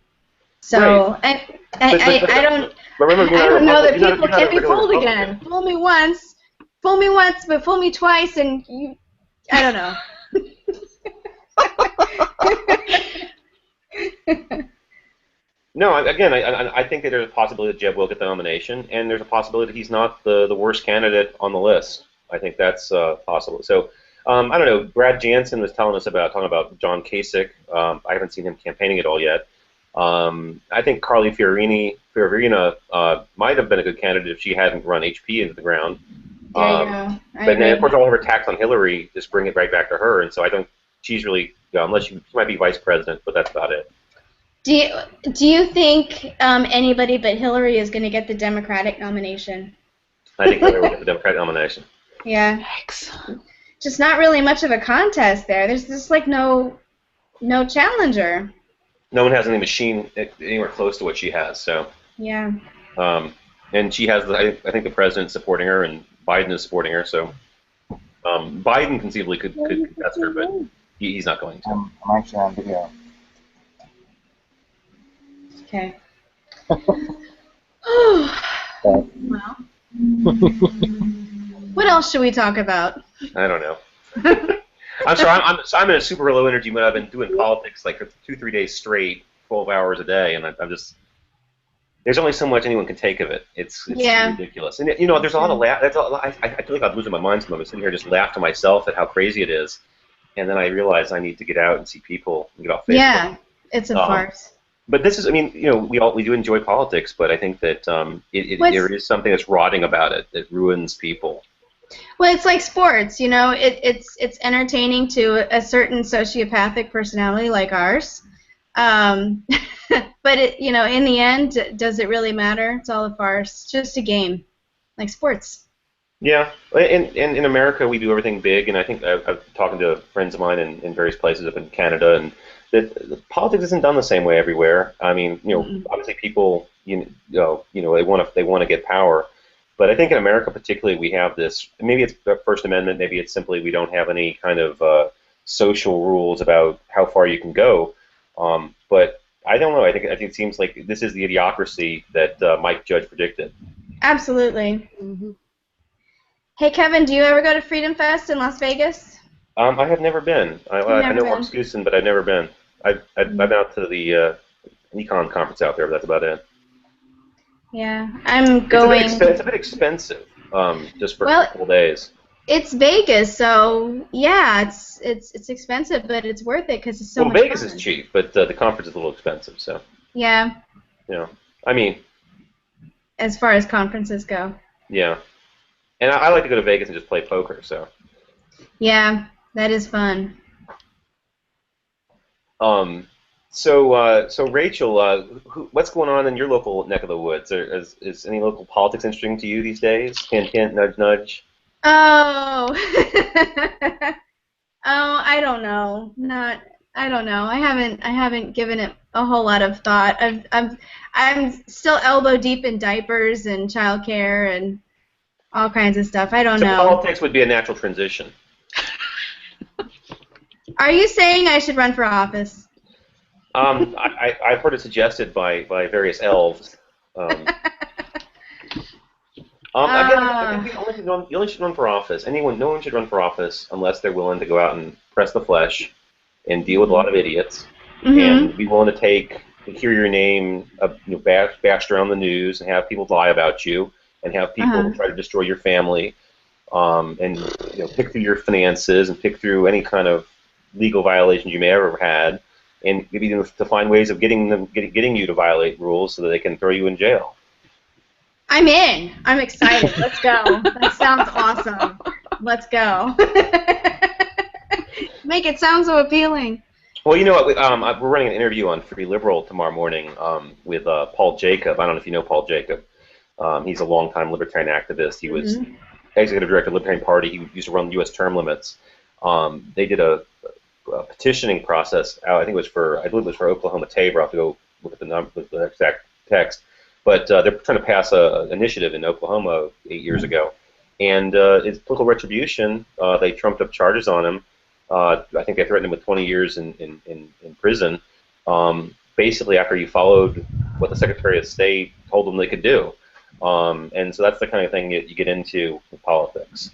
So I But, I, but, I but, don't but remember, you're I not a don't know that Republican. people You're not can a be regular fooled Republican. again. Fool me once, but fool me twice, and you. I don't know. No, again, I think that there's a possibility that Jeb will get the nomination, and there's a possibility that he's not the worst candidate on the list. I think that's possible. So, I don't know. Brad Jansen was talking about John Kasich. I haven't seen him campaigning at all yet. I think Carly Fiorina might have been a good candidate if she hadn't run HP into the ground. There you go. I But then, of agree. course, all of her attacks on Hillary just bring it right back to her, and so I don't. She's really, unless she might be vice president, but that's about it. Do you think anybody but Hillary is going to get the Democratic nomination? I think Hillary will get the Democratic nomination. Yeah. Yikes. Just not really much of a contest there. There's just like no challenger. No one has any machine anywhere close to what she has. So, Yeah. and she has, I think the president's supporting her, and Biden is supporting her. So, Biden conceivably could contest her, but he's not going to. I'm actually on video. Okay. But Well. What else should we talk about? I don't know. I'm sorry. I'm in a super low energy mood. I've been doing politics like for 2-3 days straight, 12 hours a day, and I'm just. There's only so much anyone can take of it. It's Yeah. ridiculous. And you know, there's a lot of laugh. I feel like I'm losing my mind sometimes. I'm sitting here just laugh to myself at how crazy it is, and then I realize I need to get out and see people and get off Facebook. Yeah, it's a farce. But this is, I mean, you know, we do enjoy politics, but I think that there is something that's rotting about it that ruins people. Well, it's like sports, you know. It's entertaining to a certain sociopathic personality like ours, but you know, in the end, does it really matter? It's all a farce. It's just a game, like sports. Yeah, and in America we do everything big, and I think I've talking to friends of mine in various places up in Canada, and that politics isn't done the same way everywhere. I mean, you know, obviously people, you know, they want to get power. But I think in America particularly we have this, maybe it's the First Amendment, maybe it's simply we don't have any kind of social rules about how far you can go. But I don't know. I think it seems like this is the idiocracy that Mike Judge predicted. Absolutely. Hey, Kevin, do you ever go to Freedom Fest in Las Vegas? I have never been. I Never know been. Mark Scusen, but I've never been. I've been out to the Econ conference out there, but that's about it. Yeah, I'm going. It's a bit expensive, just for Well, a couple days. It's Vegas, so yeah, it's expensive, but it's worth it because it's so Well, much Vegas fun. is cheap, but the conference is a little expensive. So, Yeah, you know, I mean, as far as conferences go. yeah. And I like to go to Vegas and just play poker. So, Yeah, that is fun. so Rachel, what's going on in your local neck of the woods? Is any local politics interesting to you these days? Hint, hint, nudge, nudge. Oh, oh, I don't know. I don't know. I haven't given it a whole lot of thought. I'm still elbow deep in diapers and childcare and all kinds of stuff. I don't So know. politics would be a natural transition. Are you saying I should run for office? I've heard it suggested by various elves. Again, I think you only should run for office. No one should run for office unless they're willing to go out and press the flesh and deal with a lot of idiots and be willing to hear your name bashed around the news and have people lie about you and have people try to destroy your family and pick through your finances and pick through any kind of legal violations you may have ever had and maybe to find ways of getting you to violate rules so that they can throw you in jail. I'm in. I'm excited. Let's go. That sounds awesome. Let's go. Make it sound so appealing. Well, you know what? We're running an interview on Free Liberal tomorrow morning with Paul Jacob. I don't know if you know Paul Jacob. He's a longtime libertarian activist. He was executive director of the Libertarian Party. He used to run U.S. term limits. They did a petitioning process out. I think it was for, I believe it was for Oklahoma Tabor. I'll have to go look at the exact text. But they're trying to pass an initiative in Oklahoma 8 years ago, and it's political retribution. They trumped up charges on him. I think they threatened him with 20 years in prison. Basically, after he followed what the Secretary of State told them they could do, and so that's the kind of thing that you get into with politics.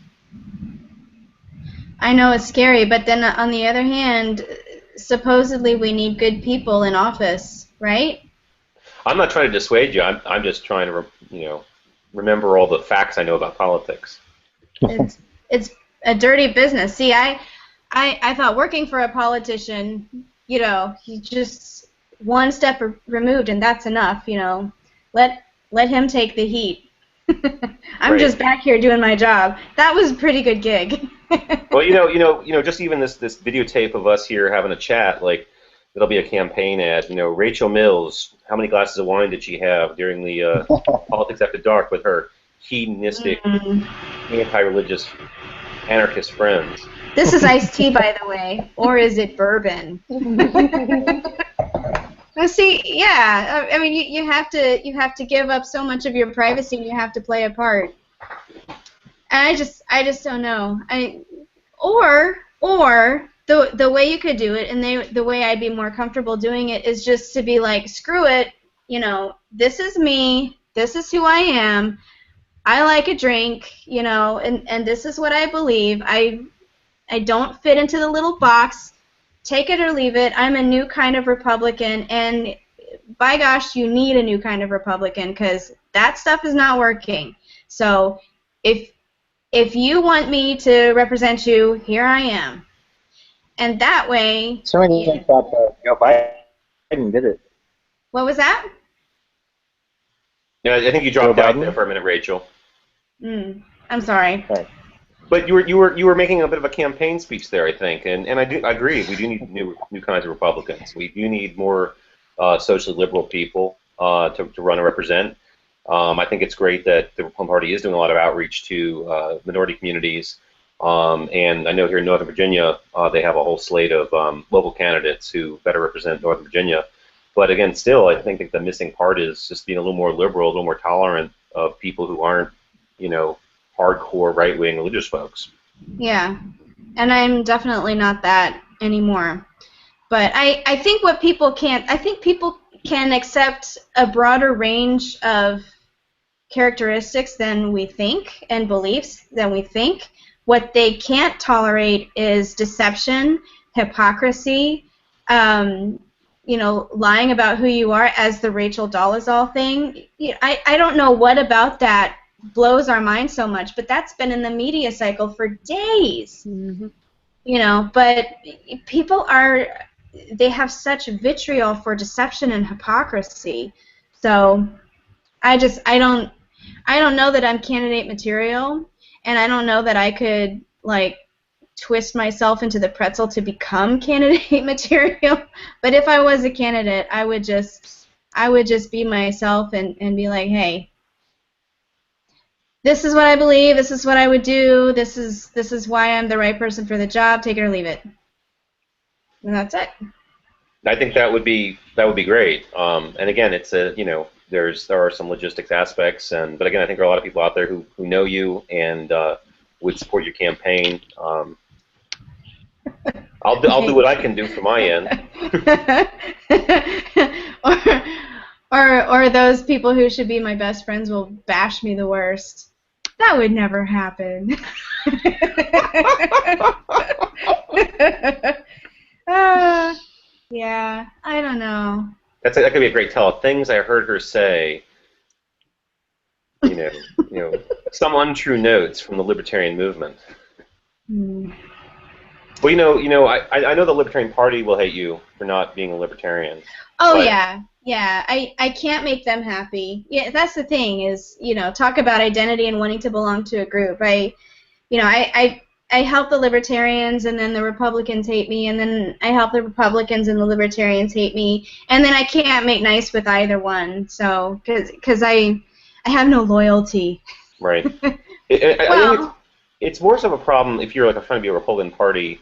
I know it's scary, but then on the other hand, supposedly we need good people in office, right? I'm not trying to dissuade you. I'm just trying to remember all the facts I know about politics. It's a dirty business. See, I thought working for a politician, he just one step removed and that's enough. Let him take the heat. I'm just back here doing my job. That was a pretty good gig. Well, just even this videotape of us here having a chat, like it'll be a campaign ad. Rachel Mills, how many glasses of wine did she have during the Politics After Dark with her hedonistic, anti-religious, anarchist friends? This is iced tea, by the way, or is it bourbon? See, yeah, I mean, you have to give up so much of your privacy, and you have to play a part. And I just don't know. Or the way you could do it, and the way I'd be more comfortable doing it is just to be like, screw it, this is me, this is who I am, I like a drink, and this is what I believe. I don't fit into the little box. Take it or leave it. I'm a new kind of Republican, and by gosh, you need a new kind of Republican because that stuff is not working. So if you want me to represent you, here I am. And that way... So many think that Joe Biden did it. What was that? Yeah, I think you dropped out there for a minute, Rachel. I'm sorry. Right. But you were making a bit of a campaign speech there, I think, and I agree. We do need new kinds of Republicans. We do need more socially liberal people to run and represent. I think it's great that the Republican Party is doing a lot of outreach to minority communities, and I know here in Northern Virginia they have a whole slate of local candidates who better represent Northern Virginia. But again, still, I think the missing part is just being a little more liberal, a little more tolerant of people who aren't, hardcore right-wing religious folks. Yeah, and I'm definitely not that anymore. But I think people can accept a broader range of characteristics than we think and beliefs than we think. What they can't tolerate is deception, hypocrisy, lying about who you are, as the Rachel Dolezal thing. I don't know what about that blows our mind so much, but that's been in the media cycle for days. But people they have such vitriol for deception and hypocrisy. So I don't know that I'm candidate material, and I don't know that I could twist myself into the pretzel to become candidate material. But if I was a candidate, I would just be myself and be like, hey, this is what I believe, this is what I would do, this is why I'm the right person for the job, take it or leave it. And that's it. I think that would be great. And again, it's there are some logistics aspects, but again, I think there are a lot of people out there who know you and would support your campaign. I'll do what I can do from my end. or those people who should be my best friends will bash me the worst. That would never happen. Yeah, I don't know. That could be a great tell. Things I heard her say. Some untrue notes from the libertarian movement. Well, I know the Libertarian Party will hate you for not being a libertarian. Oh, yeah. I can't make them happy. Yeah, that's the thing is, talk about identity and wanting to belong to a group. I help the Libertarians, and then the Republicans hate me, and then I help the Republicans and the Libertarians hate me, and then I can't make nice with either one. So, because I have no loyalty. Right. I think it's more so of a problem if you're trying to be a Republican Party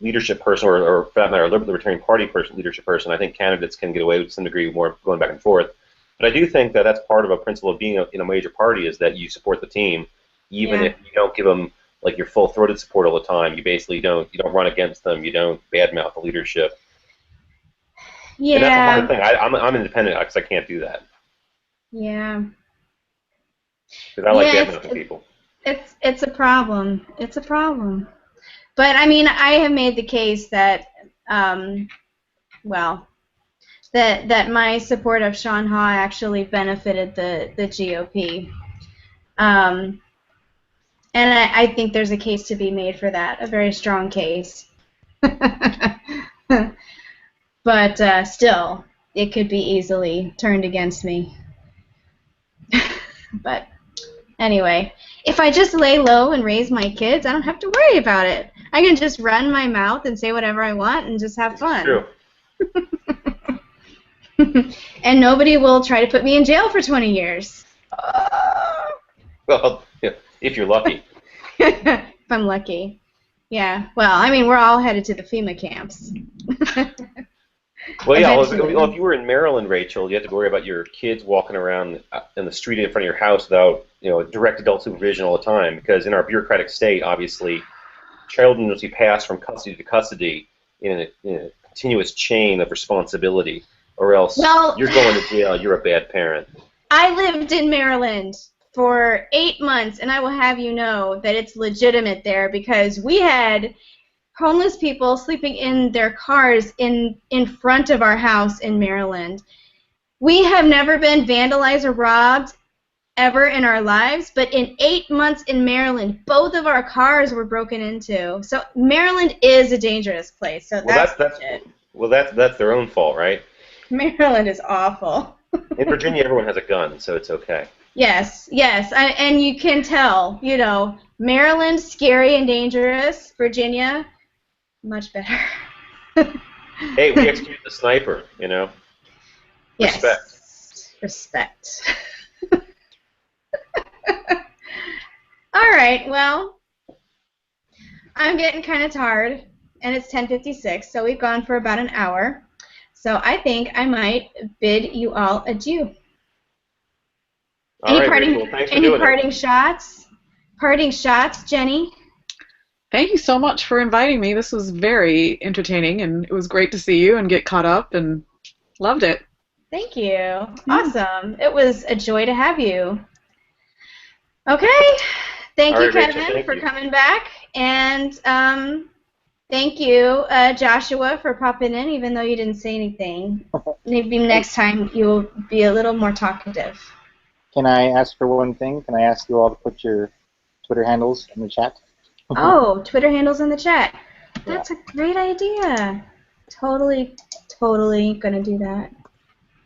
leadership person, or for that matter, a Libertarian Party leadership person, I think candidates can get away with some degree more going back and forth. But I do think that that's part of a principle of being in a major party is that you support the team, even if you don't give them like your full-throated support all the time. You basically don't run against them. You don't badmouth the leadership. Yeah. And that's a hard thing. I'm independent because I can't do that. Yeah. Because I like badmouthing people. It's a problem. It's a problem. But I mean, I have made the case that, that my support of Sean Haw actually benefited the GOP. And I think there's a case to be made for that, a very strong case. But still, it could be easily turned against me. But anyway, if I just lay low and raise my kids, I don't have to worry about it. I can just run my mouth and say whatever I want and just have fun. True. And nobody will try to put me in jail for 20 years. Well, if you're lucky. If I'm lucky. Yeah. Well, I mean, we're all headed to the FEMA camps. Well, yeah. Well, if you were in Maryland, Rachel, you have to worry about your kids walking around in the street in front of your house without, direct adult supervision all the time. Because in our bureaucratic state, obviously, children must be passed from custody to custody in a continuous chain of responsibility, or else you're going to jail. You're a bad parent. I lived in Maryland for 8 months, and I will have you know that it's legitimate there because we had homeless people sleeping in their cars in front of our house in Maryland. We have never been vandalized or robbed ever in our lives, but in 8 months in Maryland, both of our cars were broken into. So Maryland is a dangerous place. So that's their own fault, right? Maryland is awful. In Virginia, everyone has a gun, so it's okay. Yes, and you can tell, Maryland, scary and dangerous. Virginia, much better. Hey, we executed the sniper, Yes. Respect. All right, well, I'm getting kind of tired, and it's 10:56, so we've gone for about an hour. So I think I might bid you all adieu. Any parting shots? Parting shots, Jenny? Thank you so much for inviting me. This was very entertaining, and it was great to see you and get caught up, and loved it. Thank you. Awesome. It was a joy to have you. Okay. Thank you, Kevin, for coming back. And thank you, Joshua, for popping in, even though you didn't say anything. Maybe next time you'll be a little more talkative. Can I ask for one thing? Can I ask you all to put your Twitter handles in the chat? Oh, Twitter handles in the chat. That's a great idea. Totally gonna do that.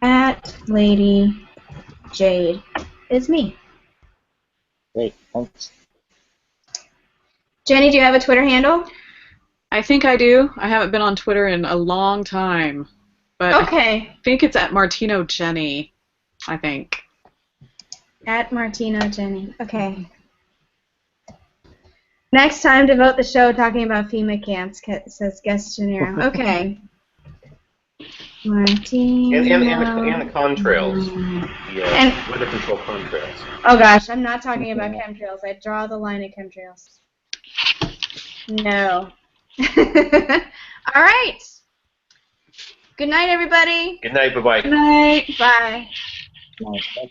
@LadyJade is me. Great, thanks. Jenny, do you have a Twitter handle? I think I do. I haven't been on Twitter in a long time. But okay. I think it's @MartinoJenny, I think. @MartinoJenny. Okay. Next time, devote the show talking about FEMA camps, says Guest Gennaro. Okay. Martino. And the contrails. The weather control contrails. Oh gosh, I'm not talking about chemtrails. I draw the line at chemtrails. No. All right. Good night, everybody. Good night. Bye-bye. Good night. Bye. Nice.